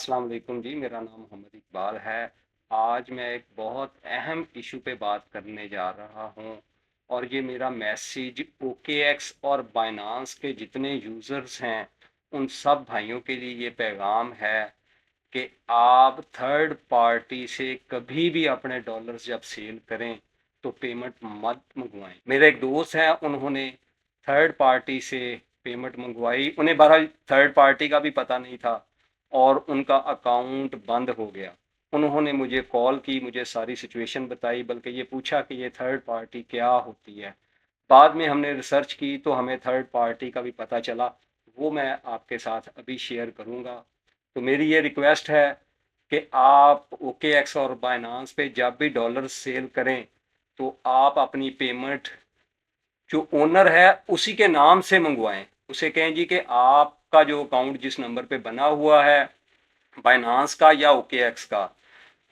अस्सलाम वालेकुम जी, मेरा नाम मोहम्मद इकबाल है। आज मैं एक बहुत अहम इशू पे बात करने जा रहा हूँ और ये मेरा मैसेज ओकेएक्स और बाइनांस के जितने यूज़र्स हैं उन सब भाइयों के लिए ये पैगाम है कि आप थर्ड पार्टी से कभी भी अपने डॉलर्स जब सेल करें तो पेमेंट मत मंगवाएं। मेरे एक दोस्त हैं, उन्होंने थर्ड पार्टी से पेमेंट मंगवाई, उन्हें बहरहाल थर्ड पार्टी का भी पता नहीं था और उनका अकाउंट बंद हो गया। उन्होंने मुझे कॉल की, मुझे सारी सिचुएशन बताई, बल्कि ये पूछा कि ये थर्ड पार्टी क्या होती है। बाद में हमने रिसर्च की तो हमें थर्ड पार्टी का भी पता चला, वो मैं आपके साथ अभी शेयर करूंगा। तो मेरी ये रिक्वेस्ट है कि आप ओकेएक्स और बाइनांस पे जब भी डॉलर सेल करें तो आप अपनी पेमेंट जो ओनर है उसी के नाम से मंगवाएं। उसे कहें जी कि आपका जो अकाउंट जिस नंबर पे बना हुआ है, बाइनांस का या ओकेएक्स का,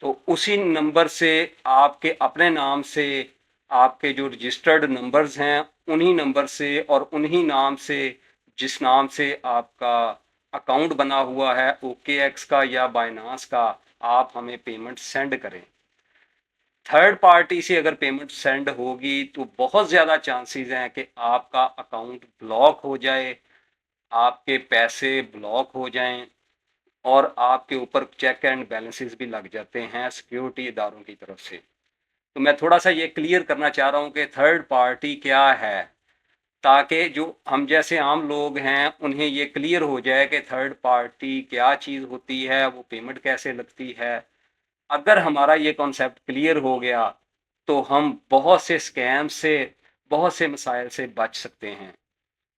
तो उसी नंबर से, आपके अपने नाम से, आपके जो रजिस्टर्ड नंबर्स हैं उन्हीं नंबर से और उन्हीं नाम से, जिस नाम से आपका अकाउंट बना हुआ है ओकेएक्स का या बाइनांस का, आप हमें पेमेंट सेंड करें। थर्ड पार्टी से अगर पेमेंट सेंड होगी तो बहुत ज़्यादा चांसेस हैं कि आपका अकाउंट ब्लॉक हो जाए, आपके पैसे ब्लॉक हो जाएं और आपके ऊपर चेक एंड बैलेंसेस भी लग जाते हैं सिक्योरिटी इदारों की तरफ से। तो मैं थोड़ा सा ये क्लियर करना चाह रहा हूँ कि थर्ड पार्टी क्या है, ताकि जो हम जैसे आम लोग हैं उन्हें ये क्लियर हो जाए कि थर्ड पार्टी क्या चीज़ होती है, वो पेमेंट कैसे लगती है। अगर हमारा ये कॉन्सेप्ट क्लियर हो गया तो हम बहुत से स्कैम से, बहुत से मसाइल से बच सकते हैं।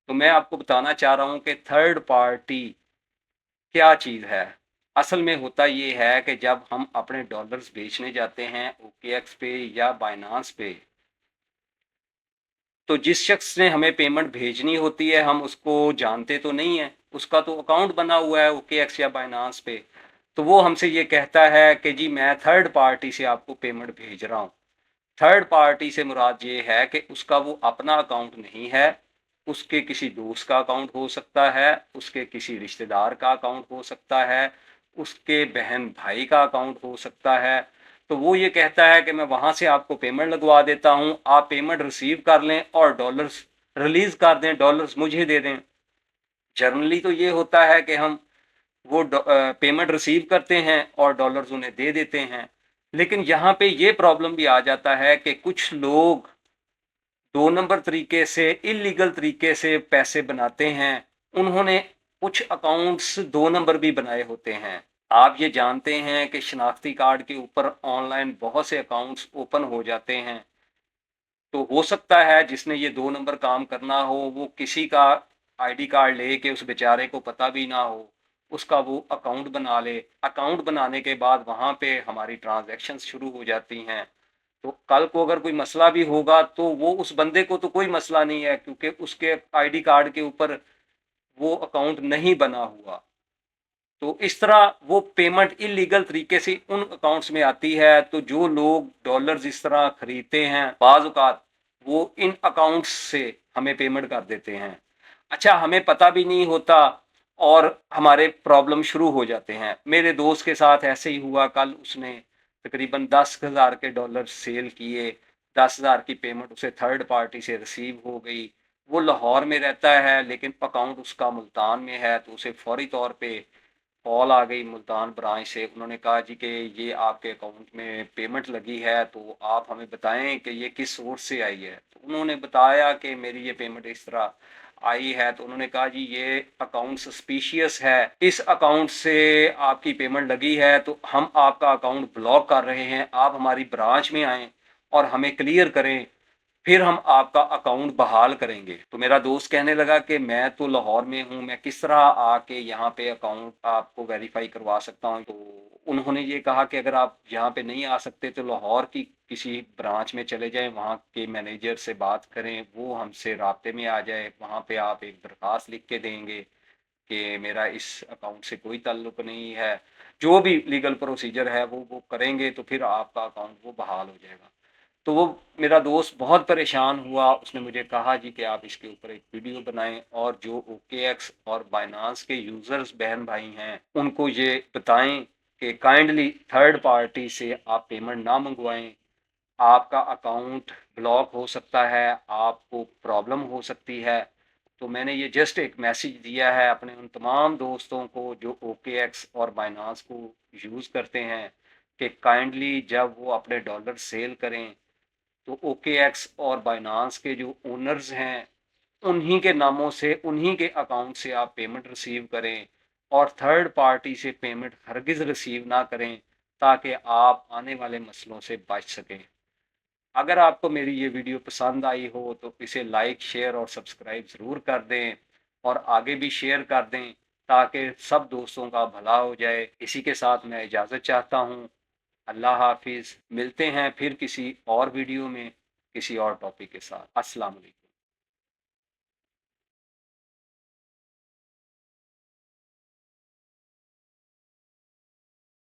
तो मैं आपको बताना चाह रहा हूँ कि थर्ड पार्टी क्या चीज़ है। असल में होता ये है कि जब हम अपने डॉलर्स बेचने जाते हैं ओकेएक्स पे या बाइनांस पे, तो जिस शख्स ने हमें पेमेंट भेजनी होती है हम उसको जानते तो नहीं है, उसका तो अकाउंट बना हुआ है ओकेएक्स या बाइनांस पे। तो वो हमसे ये कहता है कि जी मैं थर्ड पार्टी से आपको पेमेंट भेज रहा हूँ। थर्ड पार्टी से मुराद ये है कि उसका वो अपना अकाउंट नहीं है, उसके किसी दोस्त का अकाउंट हो सकता है, उसके किसी रिश्तेदार का अकाउंट हो सकता है, उसके बहन भाई का अकाउंट हो सकता है। तो वो ये कहता है कि मैं वहाँ से आपको पेमेंट लगवा देता हूँ, आप पेमेंट रिसीव कर लें और डॉलर्स रिलीज कर दें, डॉलर्स मुझे दे दें। जनरली तो ये होता है कि हम वो पेमेंट रिसीव करते हैं और डॉलर्स उन्हें दे देते हैं। लेकिन यहाँ पे ये प्रॉब्लम भी आ जाता है कि कुछ लोग दो नंबर तरीके से, इलीगल तरीके से पैसे बनाते हैं। उन्होंने कुछ अकाउंट्स दो नंबर भी बनाए होते हैं। आप ये जानते हैं कि शनाख्ती कार्ड के ऊपर ऑनलाइन बहुत से अकाउंट्स ओपन हो जाते हैं। तो हो सकता है जिसने ये दो नंबर काम करना हो वो किसी का आईडी कार्ड ले के, उस बेचारे को पता भी ना हो, उसका वो अकाउंट बना ले। अकाउंट बनाने के बाद वहाँ पे हमारी ट्रांजैक्शंस शुरू हो जाती हैं। तो कल को अगर कोई मसला भी होगा तो वो उस बंदे को तो कोई मसला नहीं है, क्योंकि उसके आईडी कार्ड के ऊपर वो अकाउंट नहीं बना हुआ। तो इस तरह वो पेमेंट इलीगल तरीके से उन अकाउंट्स में आती है। तो जो लोग डॉलर्स इस तरह खरीदते हैं बाज़ औक़ात वो इन अकाउंट्स से हमें पेमेंट कर देते हैं। अच्छा, हमें पता भी नहीं होता और हमारे प्रॉब्लम शुरू हो जाते हैं। मेरे दोस्त के साथ ऐसे ही हुआ। कल उसने तकरीबन 10,000 के डॉलर सेल किए, 10,000 की पेमेंट उसे थर्ड पार्टी से रिसीव हो गई। वो लाहौर में रहता है लेकिन अकाउंट उसका मुल्तान में है, तो उसे फौरी तौर पे कॉल आ गई मुल्तान ब्रांच से। उन्होंने कहा जी कि ये आपके अकाउंट में पेमेंट लगी है, तो आप हमें बताएं कि ये किस सोर्स से आई है। तो उन्होंने बताया कि मेरी ये पेमेंट इस तरह आई है। तो उन्होंने कहा जी ये अकाउंट सस्पिशियस है, इस अकाउंट से आपकी पेमेंट लगी है, तो हम आपका अकाउंट ब्लॉक कर रहे हैं, आप हमारी ब्रांच में आएँ और हमें क्लियर करें, फिर हम आपका अकाउंट बहाल करेंगे। तो मेरा दोस्त कहने लगा कि मैं तो लाहौर में हूँ, मैं किस तरह आके यहाँ पे अकाउंट आपको वेरीफाई करवा सकता हूँ। तो उन्होंने ये कहा कि अगर आप यहाँ पे नहीं आ सकते तो लाहौर की किसी ब्रांच में चले जाएं, वहाँ के मैनेजर से बात करें, वो हमसे राब्ते में आ जाए। वहाँ पे आप एक दरख्वास्त लिख के देंगे कि मेरा इस अकाउंट से कोई ताल्लुक नहीं है। जो भी लीगल प्रोसीजर है वो करेंगे तो फिर आपका अकाउंट वो बहाल हो जाएगा। तो वो मेरा दोस्त बहुत परेशान हुआ, उसने मुझे कहा जी कि आप इसके ऊपर एक वीडियो बनाएं और जो OKX और बाइनांस के यूजर्स बहन भाई हैं उनको ये बताएं कि काइंडली थर्ड पार्टी से आप पेमेंट ना मंगवाएं, आपका अकाउंट ब्लॉक हो सकता है, आपको प्रॉब्लम हो सकती है। तो मैंने ये जस्ट एक मैसेज दिया है अपने उन तमाम दोस्तों को जो OKX और बाइनांस को यूज़ करते हैं कि काइंडली जब वो अपने डॉलर सेल करें तो OKX और बाइनांस के जो ओनर्स हैं उन्हीं के नामों से, उन्हीं के अकाउंट से आप पेमेंट रिसीव करें और थर्ड पार्टी से पेमेंट हरगिज़ रिसीव ना करें, ताकि आप आने वाले मसलों से बच सकें। अगर आपको मेरी ये वीडियो पसंद आई हो तो इसे लाइक, शेयर और सब्सक्राइब ज़रूर कर दें और आगे भी शेयर कर दें ताकि सब दोस्तों का भला हो जाए। इसी के साथ मैं इजाज़त चाहता हूँ। अल्लाह हाफिज़। मिलते हैं फिर किसी और वीडियो में किसी और टॉपिक के साथ। अस्सलाम वालेकुम।